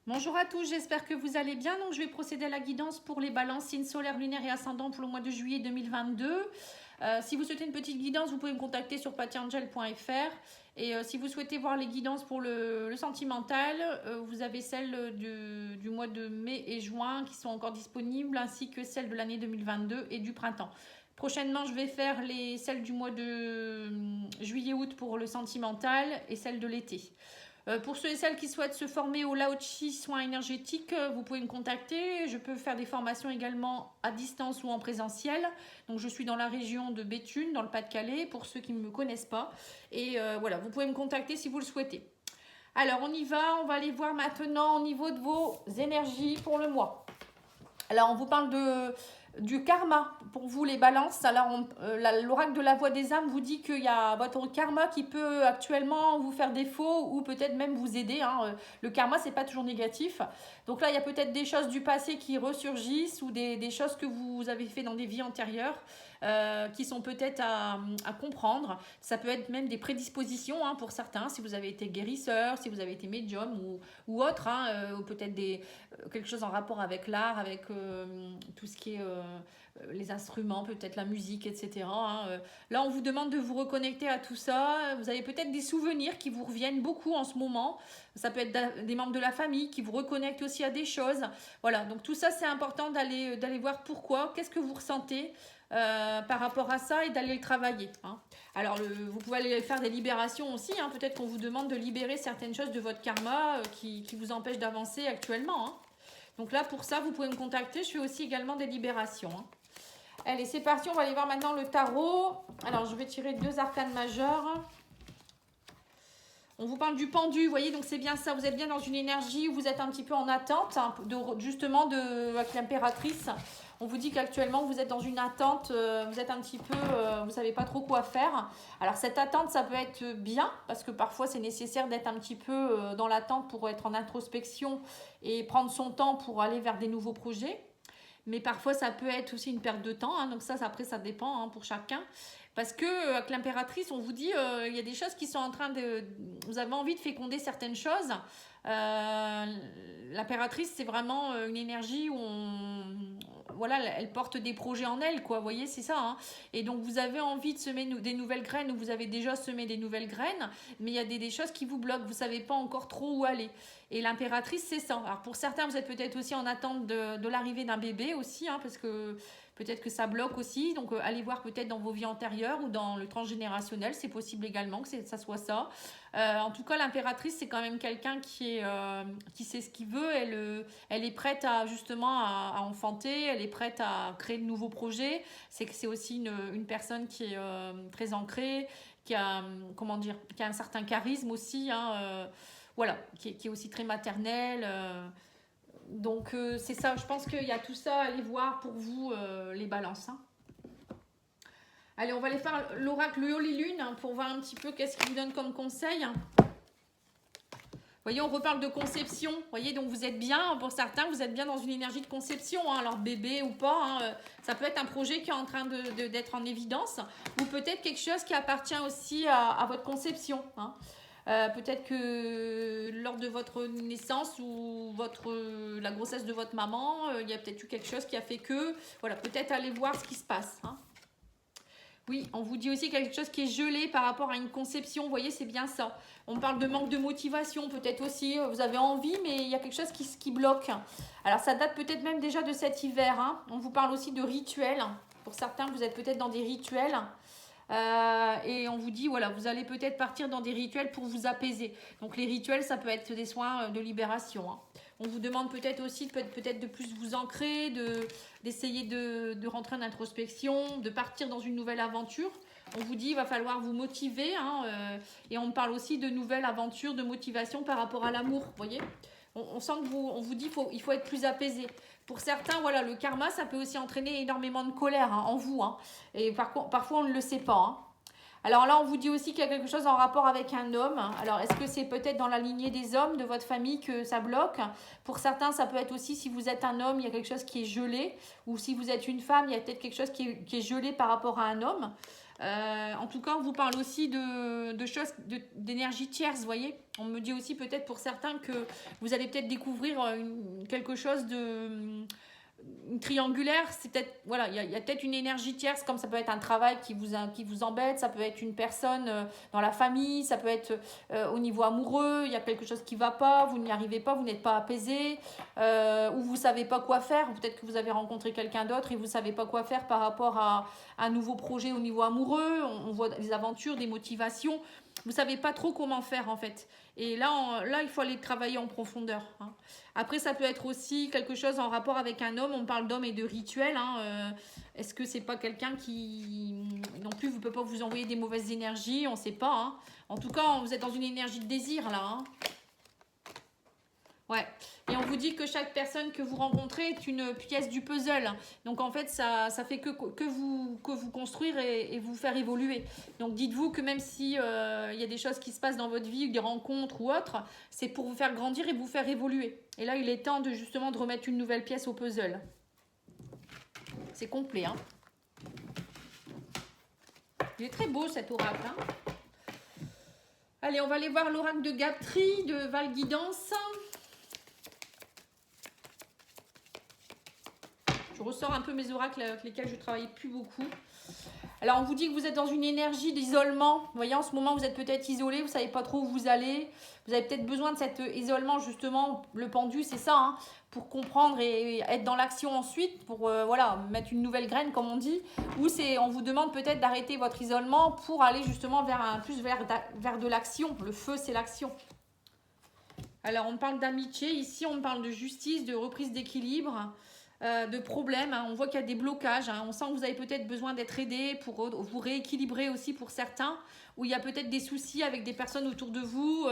Bonjour à tous, j'espère que vous allez bien. Donc, je vais procéder à la guidance pour les balances signes solaires, lunaires et ascendants pour le mois de juillet 2022. Si vous souhaitez une petite guidance, vous pouvez me contacter sur patiangel.fr. Et si vous souhaitez voir les guidances pour le sentimental, vous avez celles du mois de mai et juin qui sont encore disponibles, ainsi que celles de l'année 2022 et du printemps. Prochainement, je vais faire celles du mois de juillet-août pour le sentimental et celles de l'été. Pour ceux et celles qui souhaitent se former au Lao Chi soins énergétiques, vous pouvez me contacter. Je peux faire des formations également à distance ou en présentiel. Donc je suis dans la région de Béthune, dans le Pas-de-Calais, pour ceux qui ne me connaissent pas. Et voilà, vous pouvez me contacter si vous le souhaitez. Alors on y va, on va aller voir maintenant au niveau de vos énergies pour le mois. Alors on vous parle du karma pour vous les balances. Alors l'oracle de la voix des âmes vous dit qu'il y a votre karma qui peut actuellement vous faire défaut ou peut-être même vous aider. Le karma c'est pas toujours négatif. Donc là il y a peut-être des choses du passé qui ressurgissent ou des choses que vous avez fait dans des vies antérieures. Qui sont peut-être à comprendre. Ça peut être même des prédispositions pour certains, si vous avez été guérisseur, si vous avez été médium ou autre, ou peut-être quelque chose en rapport avec l'art, avec tout ce qui est les instruments, peut-être la musique, etc. Là, on vous demande de vous reconnecter à tout ça. Vous avez peut-être des souvenirs qui vous reviennent beaucoup en ce moment. Ça peut être des membres de la famille qui vous reconnectent aussi à des choses. Voilà, donc tout ça, c'est important d'aller voir pourquoi, qu'est-ce que vous ressentez par rapport à ça et d'aller le travailler. Alors, vous pouvez aller faire des libérations aussi. Peut-être qu'on vous demande de libérer certaines choses de votre karma qui vous empêchent d'avancer actuellement. Donc là, pour ça, vous pouvez me contacter. Je fais aussi également des libérations. Allez, c'est parti. On va aller voir maintenant le tarot. Alors, je vais tirer 2 arcanes majeures. On vous parle du pendu, vous voyez, donc c'est bien ça. Vous êtes bien dans une énergie où vous êtes un petit peu en attente, justement, avec l'impératrice. On vous dit qu'actuellement, vous êtes dans une attente, vous êtes un petit peu, vous ne savez pas trop quoi faire. Alors, cette attente, ça peut être bien, parce que parfois, c'est nécessaire d'être un petit peu dans l'attente pour être en introspection et prendre son temps pour aller vers des nouveaux projets. Mais parfois, ça peut être aussi une perte de temps. Donc ça, après, ça dépend pour chacun. Parce que avec l'impératrice, on vous dit, il y a des choses qui sont en train de... Vous avez envie de féconder certaines choses. L'impératrice, c'est vraiment une énergie où voilà, elle porte des projets en elle, quoi. Vous voyez, c'est ça. Et donc, vous avez envie de semer des nouvelles graines ou vous avez déjà semé des nouvelles graines, mais il y a des choses qui vous bloquent. Vous ne savez pas encore trop où aller. Et l'impératrice, c'est ça. Alors, pour certains, vous êtes peut-être aussi en attente de l'arrivée d'un bébé aussi, parce que peut-être que ça bloque aussi. Donc, allez voir peut-être dans vos vies antérieures ou dans le transgénérationnel. C'est possible également que ça soit ça. En tout cas, l'impératrice, c'est quand même quelqu'un qui sait ce qu'il veut. Elle est prête justement à enfanter. Elle est prête à créer de nouveaux projets. C'est aussi une personne qui est très ancrée, qui a, comment dire, qui a un certain charisme aussi. Voilà, qui est aussi très maternelle. Donc c'est ça, je pense qu'il y a tout ça à aller voir pour vous, les balances. Allez, on va aller faire l'oracle Yoli Lune pour voir un petit peu qu'est-ce qu'il vous donne comme conseil. Vous voyez, on reparle de conception. Vous voyez, donc vous êtes bien, pour certains, vous êtes bien dans une énergie de conception, alors bébé ou pas. Ça peut être un projet qui est en train d'être en évidence, ou peut-être quelque chose qui appartient aussi à votre conception. Peut-être que lors de votre naissance ou la grossesse de votre maman, il y a peut-être eu quelque chose qui a fait que, voilà, peut-être aller voir ce qui se passe. Oui, on vous dit aussi quelque chose qui est gelé par rapport à une conception, vous voyez, c'est bien ça. On parle de manque de motivation, peut-être aussi, vous avez envie, mais il y a quelque chose qui bloque. Alors ça date peut-être même déjà de cet hiver. On vous parle aussi de rituels. Pour certains, vous êtes peut-être dans des rituels. Et on vous dit, voilà, vous allez peut-être partir dans des rituels pour vous apaiser. Donc les rituels, ça peut être des soins de libération. On vous demande peut-être aussi peut-être de plus vous ancrer, d'essayer de rentrer en introspection, de partir dans une nouvelle aventure. On vous dit, il va falloir vous motiver. Et on parle aussi de nouvelles aventures, de motivation par rapport à l'amour, vous voyez. On sent que on vous dit il faut être plus apaisé. Pour certains, voilà, le karma, ça peut aussi entraîner énormément de colère en vous. Et parfois, on ne le sait pas. Alors là, on vous dit aussi qu'il y a quelque chose en rapport avec un homme. Alors, est-ce que c'est peut-être dans la lignée des hommes de votre famille que ça bloque? Pour certains, ça peut être aussi si vous êtes un homme, il y a quelque chose qui est gelé. Ou si vous êtes une femme, il y a peut-être quelque chose qui est gelé par rapport à un homme. En tout cas, on vous parle aussi de choses, d'énergie tierce, vous voyez. On me dit aussi peut-être pour certains que vous allez peut-être découvrir quelque chose de triangulaire. C'est peut-être, voilà, il y a peut-être une énergie tierce, comme ça peut être un travail qui vous embête, ça peut être une personne dans la famille, ça peut être au niveau amoureux, il y a quelque chose qui ne va pas, vous n'y arrivez pas, vous n'êtes pas apaisé, ou vous ne savez pas quoi faire, ou peut-être que vous avez rencontré quelqu'un d'autre et vous ne savez pas quoi faire par rapport à un nouveau projet au niveau amoureux. On voit des aventures, des motivations, vous ne savez pas trop comment faire en fait. Et là, il faut aller travailler en profondeur, hein. Après, ça peut être aussi quelque chose en rapport avec un homme. On parle d'homme et de rituel, hein. Est-ce que c'est pas quelqu'un qui, non plus, ne peut pas vous envoyer des mauvaises énergies? On ne sait pas, hein. En tout cas, vous êtes dans une énergie de désir, là, hein. Ouais. Et on vous dit que chaque personne que vous rencontrez est une pièce du puzzle. Donc en fait, ça fait que vous construire et vous faire évoluer. Donc dites-vous que même si y a des choses qui se passent dans votre vie, des rencontres ou autres, c'est pour vous faire grandir et vous faire évoluer. Et là, il est temps de justement de remettre une nouvelle pièce au puzzle. C'est complet, hein. Il est très beau cet oracle, hein. Allez, on va aller voir l'oracle de Gaptri, de Val Guidance. Je ressors un peu mes oracles avec lesquels je ne travaille plus beaucoup. Alors, on vous dit que vous êtes dans une énergie d'isolement. Vous voyez, en ce moment, vous êtes peut-être isolé, vous ne savez pas trop où vous allez. Vous avez peut-être besoin de cet isolement, justement. Le pendu, c'est ça, hein, pour comprendre et être dans l'action ensuite, pour voilà, mettre une nouvelle graine, comme on dit. Ou on vous demande peut-être d'arrêter votre isolement pour aller justement vers de l'action. Le feu, c'est l'action. Alors, on parle d'amitié. Ici, on parle de justice, de reprise d'équilibre. De problèmes, hein. On voit qu'il y a des blocages, hein. On sent que vous avez peut-être besoin d'être aidé pour vous rééquilibrer aussi pour certains, où il y a peut-être des soucis avec des personnes autour de vous,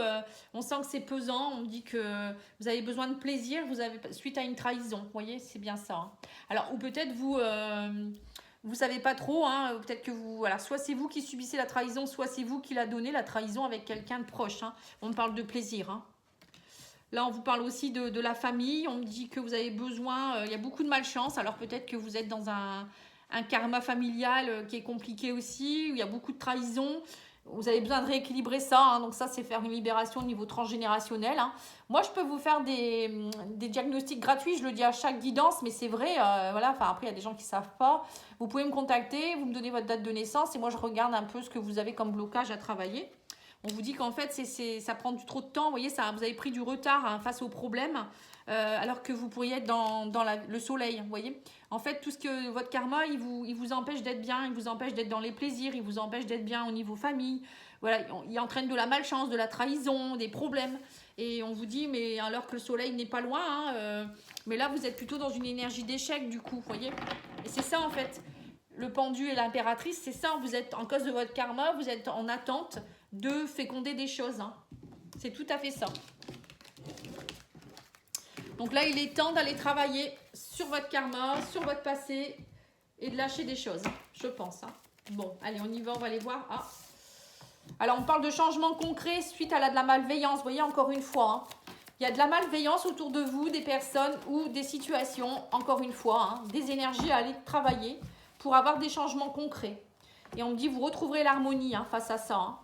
on sent que c'est pesant, on dit que vous avez besoin de plaisir, suite à une trahison, vous voyez, c'est bien ça, hein. Alors, ou peut-être vous savez pas trop, hein, peut-être que voilà, soit c'est vous qui subissez la trahison, soit c'est vous qui la donnez, la trahison avec quelqu'un de proche, hein. On parle de plaisir, hein. Là, on vous parle aussi de la famille. On me dit que vous avez besoin, il y a beaucoup de malchance. Alors peut-être que vous êtes dans un karma familial qui est compliqué aussi, où il y a beaucoup de trahison. Vous avez besoin de rééquilibrer ça, hein. Donc ça, c'est faire une libération au niveau transgénérationnel, hein. Moi, je peux vous faire des diagnostics gratuits. Je le dis à chaque guidance, mais c'est vrai. Voilà. Enfin, après, il y a des gens qui ne savent pas. Vous pouvez me contacter, vous me donnez votre date de naissance et moi, je regarde un peu ce que vous avez comme blocage à travailler. On vous dit qu'en fait, ça prend trop de temps. Vous voyez, vous avez pris du retard, hein, face aux problèmes, alors que vous pourriez être dans le soleil. Vous voyez, en fait, tout ce que votre karma, il vous empêche d'être bien, il vous empêche d'être dans les plaisirs, il vous empêche d'être bien au niveau famille. Voilà, il entraîne de la malchance, de la trahison, des problèmes. Et on vous dit, mais alors que le soleil n'est pas loin, hein, mais là, vous êtes plutôt dans une énergie d'échec, du coup. Vous voyez, et c'est ça, en fait. Le pendu et l'impératrice, c'est ça. Vous êtes en cause de votre karma, vous êtes en attente de féconder des choses, hein. C'est tout à fait ça. Donc là, il est temps d'aller travailler sur votre karma, sur votre passé et de lâcher des choses, je pense, hein. Bon, allez, on y va, on va aller voir. Ah. Alors, on parle de changement concret suite à de la malveillance. Vous voyez, encore une fois, hein, il y a de la malveillance autour de vous, des personnes ou des situations, encore une fois, hein, des énergies à aller travailler pour avoir des changements concrets. Et on me dit, vous retrouverez l'harmonie, hein, face à ça, hein.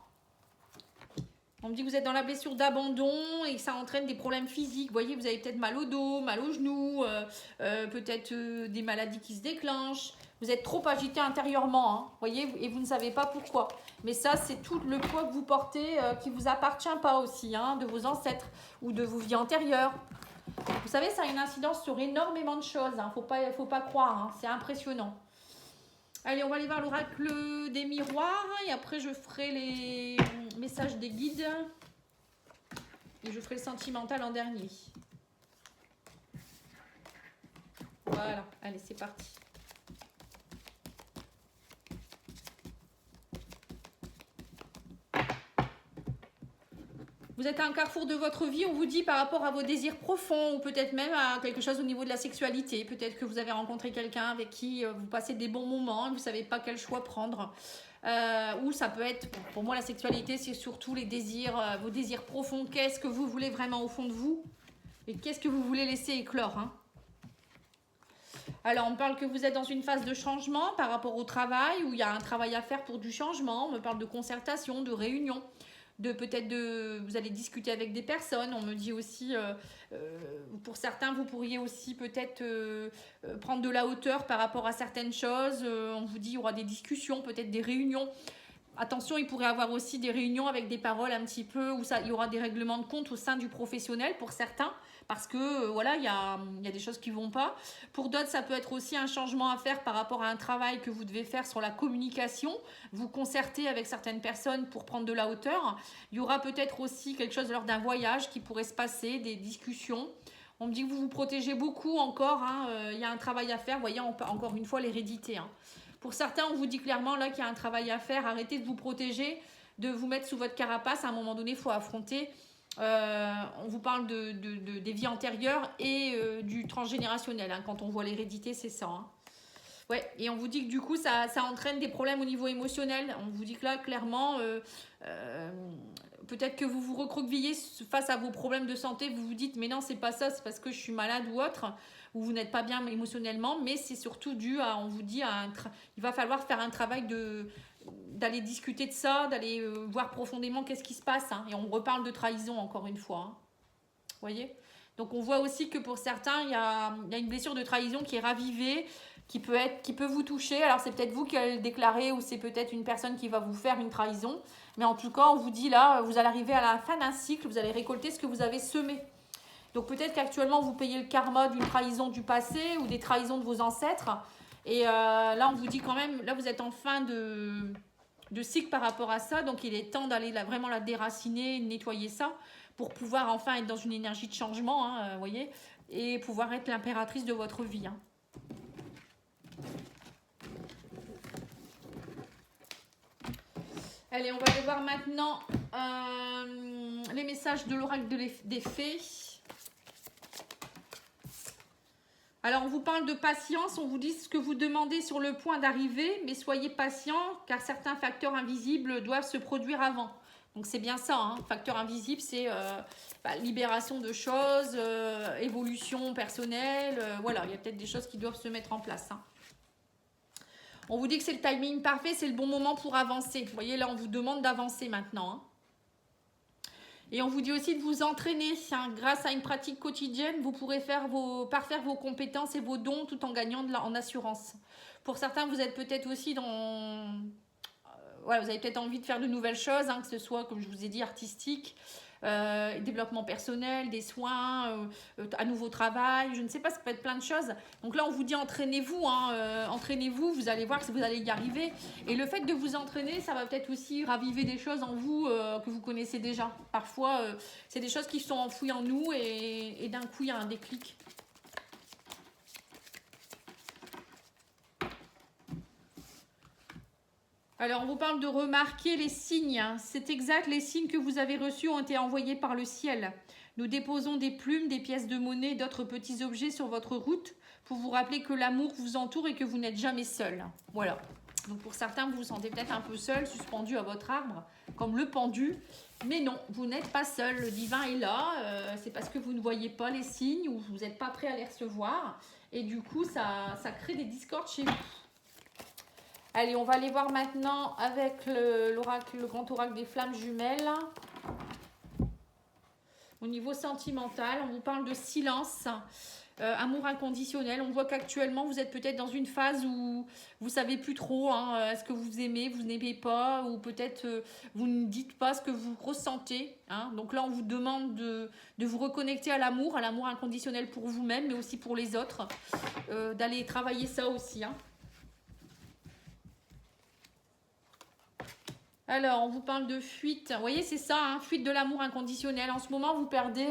On me dit que vous êtes dans la blessure d'abandon et que ça entraîne des problèmes physiques. Vous voyez, vous avez peut-être mal au dos, mal aux genoux, peut-être des maladies qui se déclenchent. Vous êtes trop agité intérieurement, hein, voyez, et vous ne savez pas pourquoi. Mais ça, c'est tout le poids que vous portez qui ne vous appartient pas aussi, hein, de vos ancêtres ou de vos vies antérieures. Vous savez, ça a une incidence sur énormément de choses. Il ne faut pas croire, hein, c'est impressionnant. Allez, on va aller voir l'oracle des miroirs et après je ferai les messages des guides et je ferai le sentimental en dernier. Voilà, allez, c'est parti. Vous êtes à un carrefour de votre vie, on vous dit par rapport à vos désirs profonds ou peut-être même à quelque chose au niveau de la sexualité. Peut-être que vous avez rencontré quelqu'un avec qui vous passez des bons moments et vous ne savez pas quel choix prendre. Ou ça peut être, pour moi la sexualité c'est surtout les désirs, vos désirs profonds. Qu'est-ce que vous voulez vraiment au fond de vous et qu'est-ce que vous voulez laisser éclore, hein. Alors, on parle que vous êtes dans une phase de changement par rapport au travail, où il y a un travail à faire pour du changement. On me parle de concertation, de réunion, vous allez discuter avec des personnes. On me dit aussi, pour certains, vous pourriez aussi peut-être prendre de la hauteur par rapport à certaines choses. On vous dit, il y aura des discussions, peut-être des réunions. Attention, il pourrait y avoir aussi des réunions avec des paroles un petit peu où il y aura des règlements de compte au sein du professionnel pour certains, parce que voilà, il y a des choses qui ne vont pas. Pour d'autres, ça peut être aussi un changement à faire par rapport à un travail que vous devez faire sur la communication, vous concerter avec certaines personnes pour prendre de la hauteur. Il y aura peut-être aussi quelque chose lors d'un voyage qui pourrait se passer, des discussions. On me dit que vous vous protégez beaucoup encore, hein, il y a un travail à faire, voyez encore une fois l'hérédité. Hein. Pour certains, on vous dit clairement là qu'il y a un travail à faire. Arrêtez de vous protéger, de vous mettre sous votre carapace. À un moment donné, il faut affronter. On vous parle des vies antérieures et du transgénérationnel. Hein. Quand on voit l'hérédité, c'est ça. Hein. Ouais, et on vous dit que du coup, ça entraîne des problèmes au niveau émotionnel. On vous dit que là, clairement, peut-être que vous vous recroquevillez face à vos problèmes de santé. Vous vous dites, mais non, c'est pas ça, c'est parce que je suis malade ou autre, ou vous n'êtes pas bien émotionnellement, mais c'est surtout dû à, on vous dit, il va falloir faire un travail d'aller discuter de ça, d'aller voir profondément qu'est-ce qui se passe. Hein. Et on reparle de trahison encore une fois. Hein. Vous voyez ? Donc on voit aussi que pour certains, il y a une blessure de trahison qui est ravivée, qui peut vous toucher. Alors c'est peut-être vous qui allez le déclarer ou c'est peut-être une personne qui va vous faire une trahison. Mais en tout cas, on vous dit là, vous allez arriver à la fin d'un cycle, vous allez récolter ce que vous avez semé. Donc peut-être qu'actuellement, vous payez le karma d'une trahison du passé ou des trahisons de vos ancêtres. Et là, on vous dit quand même, là, vous êtes en fin de cycle par rapport à ça. Donc il est temps d'aller vraiment la déraciner, nettoyer ça pour pouvoir enfin être dans une énergie de changement, hein, vous voyez, et pouvoir être l'impératrice de votre vie. Hein. Allez, on va aller voir maintenant les messages de l'oracle des fées. Alors, on vous parle de patience, on vous dit ce que vous demandez sur le point d'arriver, mais soyez patient car certains facteurs invisibles doivent se produire avant. Donc, c'est bien ça, hein. Facteur invisible, c'est libération de choses, évolution personnelle, voilà, il y a peut-être des choses qui doivent se mettre en place. Hein. On vous dit que c'est le timing parfait, c'est le bon moment pour avancer. Vous voyez, là, on vous demande d'avancer maintenant. Hein. Et on vous dit aussi de vous entraîner. Hein. Grâce à une pratique quotidienne, vous pourrez parfaire vos compétences et vos dons tout en gagnant en assurance. Pour certains, vous êtes peut-être aussi dans... voilà, vous avez peut-être envie de faire de nouvelles choses, hein, que ce soit, comme je vous ai dit, artistique, développement personnel, des soins, un nouveau travail, je ne sais pas, ça peut être plein de choses. Donc là, on vous dit entraînez-vous, hein, entraînez-vous, vous allez voir que vous allez y arriver. Et le fait de vous entraîner, ça va peut-être aussi raviver des choses en vous que vous connaissez déjà. Parfois, c'est des choses qui sont enfouies en nous et d'un coup, il y a un déclic. Alors, on vous parle de remarquer les signes. C'est exact, les signes que vous avez reçus ont été envoyés par le ciel. Nous déposons des plumes, des pièces de monnaie et d'autres petits objets sur votre route pour vous rappeler que l'amour vous entoure et que vous n'êtes jamais seul. Voilà. Donc, pour certains, vous vous sentez peut-être un peu seul, suspendu à votre arbre, comme le pendu. Mais non, vous n'êtes pas seul. Le divin est là. C'est parce que vous ne voyez pas les signes ou vous n'êtes pas prêt à les recevoir. Et du coup, ça crée des discordes chez vous. Allez, on va aller voir maintenant avec le grand oracle des flammes jumelles. Au niveau sentimental, on vous parle de silence, amour inconditionnel. On voit qu'actuellement, vous êtes peut-être dans une phase où vous ne savez plus trop hein, est-ce que vous aimez, vous n'aimez pas, ou peut-être vous ne dites pas ce que vous ressentez. Hein. Donc là, on vous demande de vous reconnecter à l'amour inconditionnel pour vous-même, mais aussi pour les autres, d'aller travailler ça aussi. Hein. Alors, on vous parle de fuite. Vous voyez, c'est ça, hein, fuite de l'amour inconditionnel. En ce moment, vous perdez...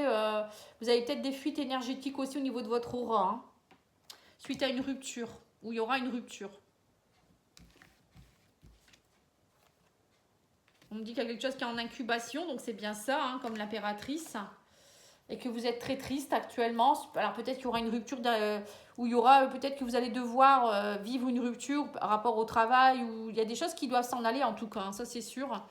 vous avez peut-être des fuites énergétiques aussi au niveau de votre aura. Hein, suite à une rupture, où il y aura une rupture. On me dit qu'il y a quelque chose qui est en incubation, donc c'est bien ça, hein, comme l'impératrice. Et que vous êtes très triste actuellement. Alors peut-être qu'il y aura une rupture où il y aura peut-être que vous allez devoir vivre une rupture par rapport au travail, où il y a des choses qui doivent s'en aller en tout cas, hein, ça c'est sûr.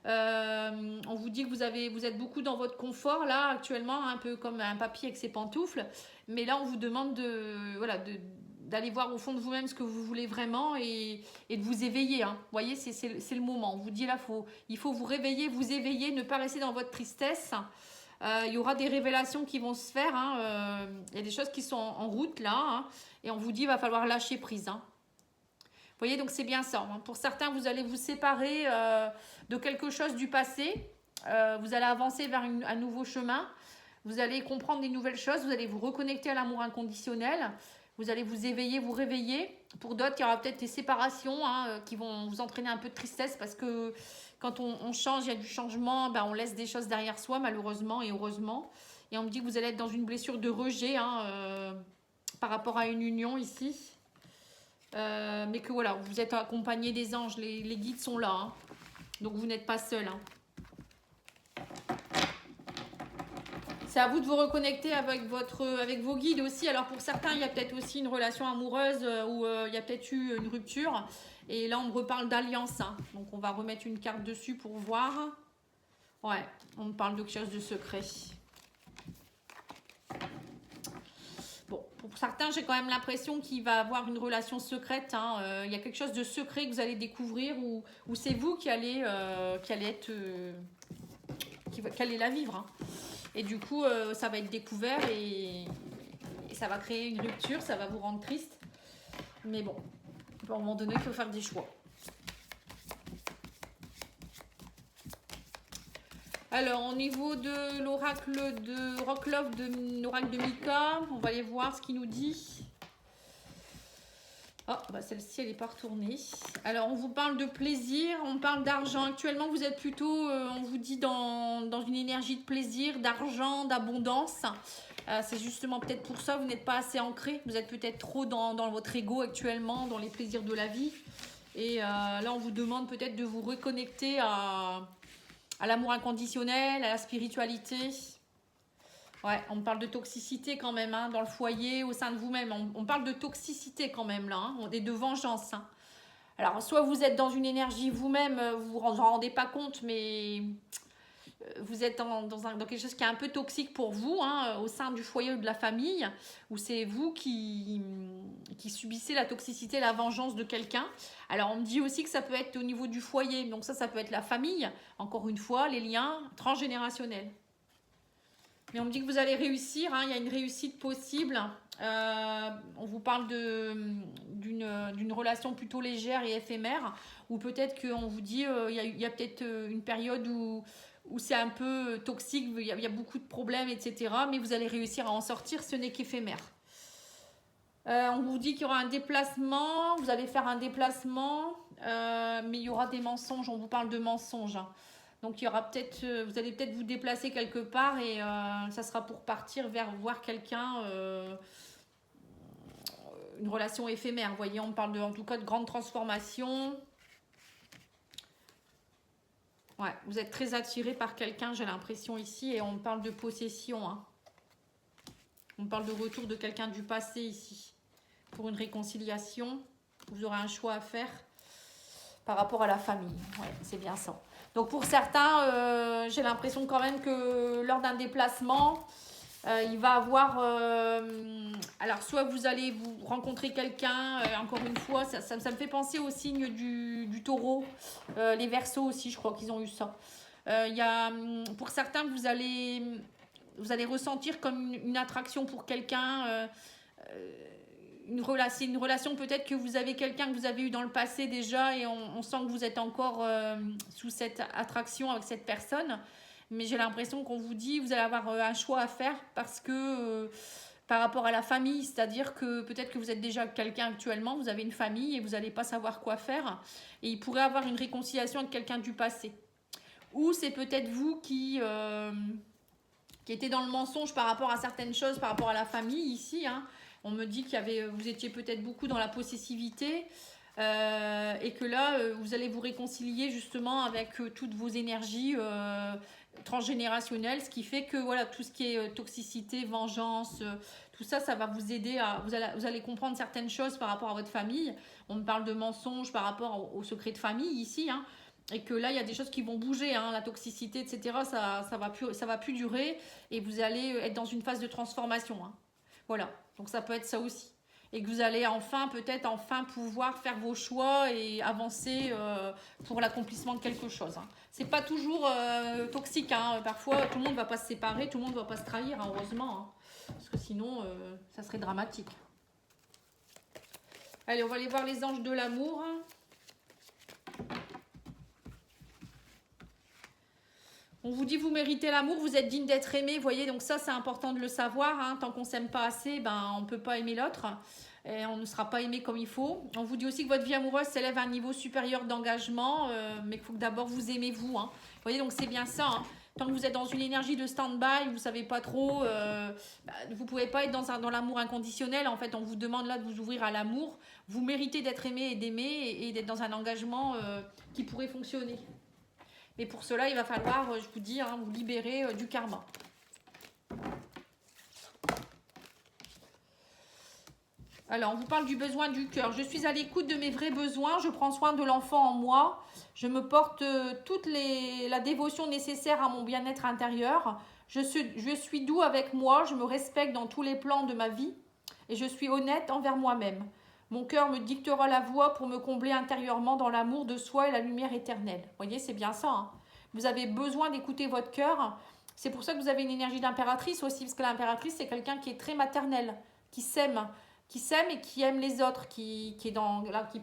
On vous dit que vous êtes beaucoup dans votre confort là actuellement, un peu comme un papy avec ses pantoufles. Mais là on vous demande d'aller voir au fond de vous-même ce que vous voulez vraiment et de vous éveiller. Hein. Vous voyez, c'est le moment. On vous dit là, il faut vous réveiller, vous éveiller, ne pas rester dans votre tristesse. Il y aura des révélations qui vont se faire. Hein. Il y a des choses qui sont en route là. Hein. Et on vous dit, il va falloir lâcher prise. Hein. Vous voyez, donc c'est bien ça. Hein. Pour certains, vous allez vous séparer de quelque chose du passé. Vous allez avancer vers un nouveau chemin. Vous allez comprendre des nouvelles choses. Vous allez vous reconnecter à l'amour inconditionnel. Vous allez vous éveiller, vous réveiller. Pour d'autres, il y aura peut-être des séparations hein, qui vont vous entraîner un peu de tristesse parce que quand on change, il y a du changement, ben, on laisse des choses derrière soi, malheureusement et heureusement. Et on me dit que vous allez être dans une blessure de rejet hein, par rapport à une union ici. Mais que voilà, vous êtes accompagné des anges, les guides sont là. Hein. Donc vous n'êtes pas seul. Hein. C'est à vous de vous reconnecter avec vos guides aussi. Alors pour certains, il y a peut-être aussi une relation amoureuse où il y a peut-être eu une rupture. Et là, on me reparle d'alliance. Hein. Donc on va remettre une carte dessus pour voir. Ouais, on me parle de quelque chose de secret. Bon, pour certains, j'ai quand même l'impression qu'il va avoir une relation secrète. Hein. Il y a quelque chose de secret que vous allez découvrir ou c'est vous qui allez être... qui allez la vivre. Hein. Et du coup, ça va être découvert et ça va créer une rupture, ça va vous rendre triste. Mais bon, à un moment donné, il faut faire des choix. Alors, au niveau de l'oracle de Rocklove, de l'oracle de Mika, on va aller voir ce qu'il nous dit. Oh, bah celle-ci, elle n'est pas retournée. Alors, on vous parle de plaisir, on parle d'argent. Actuellement, vous êtes plutôt, on vous dit, dans une énergie de plaisir, d'argent, d'abondance. C'est justement peut-être pour ça que vous n'êtes pas assez ancré. Vous êtes peut-être trop dans votre ego actuellement, dans les plaisirs de la vie. Et là, on vous demande peut-être de vous reconnecter à l'amour inconditionnel, à la spiritualité. Ouais, on parle de toxicité quand même, hein, dans le foyer, au sein de vous-même. On parle de toxicité quand même, là, hein, et de vengeance. Hein. Alors, soit vous êtes dans une énergie vous-même, vous vous en rendez pas compte, mais vous êtes dans quelque chose qui est un peu toxique pour vous, hein, au sein du foyer ou de la famille, où c'est vous qui subissez la toxicité, la vengeance de quelqu'un. Alors, on me dit aussi que ça peut être au niveau du foyer, donc ça peut être la famille, encore une fois, les liens transgénérationnels. Mais on me dit que vous allez réussir, hein, il y a une réussite possible. On vous parle d'une relation plutôt légère et éphémère, ou peut-être qu'on vous dit il y a peut-être une période où c'est un peu toxique, il y a beaucoup de problèmes, etc. Mais vous allez réussir à en sortir, ce n'est qu'éphémère. On vous dit qu'il y aura un déplacement, vous allez faire un déplacement, mais il y aura des mensonges, on vous parle de mensonges. Hein. Donc il y aura peut-être, vous allez peut-être vous déplacer quelque part et ça sera pour partir vers voir quelqu'un, une relation éphémère. Vous voyez, on parle en tout cas de grande transformation. Ouais, vous êtes très attiré par quelqu'un, j'ai l'impression ici, et on parle de possession. Hein. On parle de retour de quelqu'un du passé ici. Pour une réconciliation, vous aurez un choix à faire par rapport à la famille. Ouais, c'est bien ça. Donc pour certains, j'ai l'impression quand même que lors d'un déplacement, il va avoir... alors soit vous allez vous rencontrer quelqu'un, encore une fois, ça me fait penser au signe du taureau, les Verseaux aussi, je crois qu'ils ont eu ça. Pour certains, vous allez ressentir comme une attraction pour quelqu'un, c'est une relation peut-être que vous avez quelqu'un que vous avez eu dans le passé déjà et on sent que vous êtes encore sous cette attraction avec cette personne, mais j'ai l'impression qu'on vous dit vous allez avoir un choix à faire parce que par rapport à la famille, c'est-à-dire que peut-être que vous êtes déjà quelqu'un actuellement, vous avez une famille et vous n'allez pas savoir quoi faire et il pourrait avoir une réconciliation avec quelqu'un du passé, ou c'est peut-être vous qui était dans le mensonge par rapport à certaines choses, par rapport à la famille ici, hein. On me dit vous étiez peut-être beaucoup dans la possessivité et que là, vous allez vous réconcilier justement avec toutes vos énergies transgénérationnelles, ce qui fait que voilà, tout ce qui est toxicité, vengeance, tout ça, ça va vous aider vous allez comprendre certaines choses par rapport à votre famille. On me parle de mensonges par rapport au secret de famille ici, hein. Et que là, il y a des choses qui vont bouger, hein, la toxicité, etc. Ça va plus durer et vous allez être dans une phase de transformation. Hein. Voilà, donc ça peut être ça aussi. et que vous allez enfin, peut-être enfin pouvoir faire vos choix et avancer pour l'accomplissement de quelque chose. Hein. C'est pas toujours toxique, hein. Parfois tout le monde ne va pas se séparer, tout le monde ne va pas se trahir, hein, heureusement. Hein. Parce que sinon, ça serait dramatique. Allez, on va aller voir les anges de l'amour. On vous dit vous méritez l'amour, vous êtes digne d'être aimé, vous voyez, donc ça c'est important de le savoir, hein. Tant qu'on ne s'aime pas assez, ben, on ne peut pas aimer l'autre, et on ne sera pas aimé comme il faut. On vous dit aussi que votre vie amoureuse s'élève à un niveau supérieur d'engagement, mais qu'il faut que d'abord vous aimez vous. Hein. Vous voyez, donc c'est bien ça, hein. Tant que vous êtes dans une énergie de stand-by, vous ne savez pas trop, vous ne pouvez pas être dans l'amour inconditionnel, en fait on vous demande là de vous ouvrir à l'amour, vous méritez d'être aimé et d'aimer, et d'être dans un engagement qui pourrait fonctionner. Mais pour cela, il va falloir, je vous dis, hein, vous libérer du karma. Alors, on vous parle du besoin du cœur. Je suis à l'écoute de mes vrais besoins. Je prends soin de l'enfant en moi. Je me porte toute la dévotion nécessaire à mon bien-être intérieur. Je suis doux avec moi. Je me respecte dans tous les plans de ma vie. Et je suis honnête envers moi-même. Mon cœur me dictera la voie pour me combler intérieurement dans l'amour de soi et la lumière éternelle. Vous voyez, c'est bien ça. Hein. Vous avez besoin d'écouter votre cœur. C'est pour ça que vous avez une énergie d'impératrice aussi, parce que l'impératrice, c'est quelqu'un qui est très maternel, qui s'aime et qui aime les autres, qui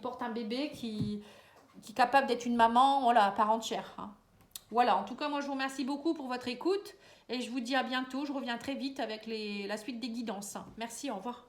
porte un bébé, qui est capable d'être une maman, voilà, à part entière. Hein. Voilà, en tout cas, moi, je vous remercie beaucoup pour votre écoute et je vous dis à bientôt. Je reviens très vite avec la suite des guidances. Merci, au revoir.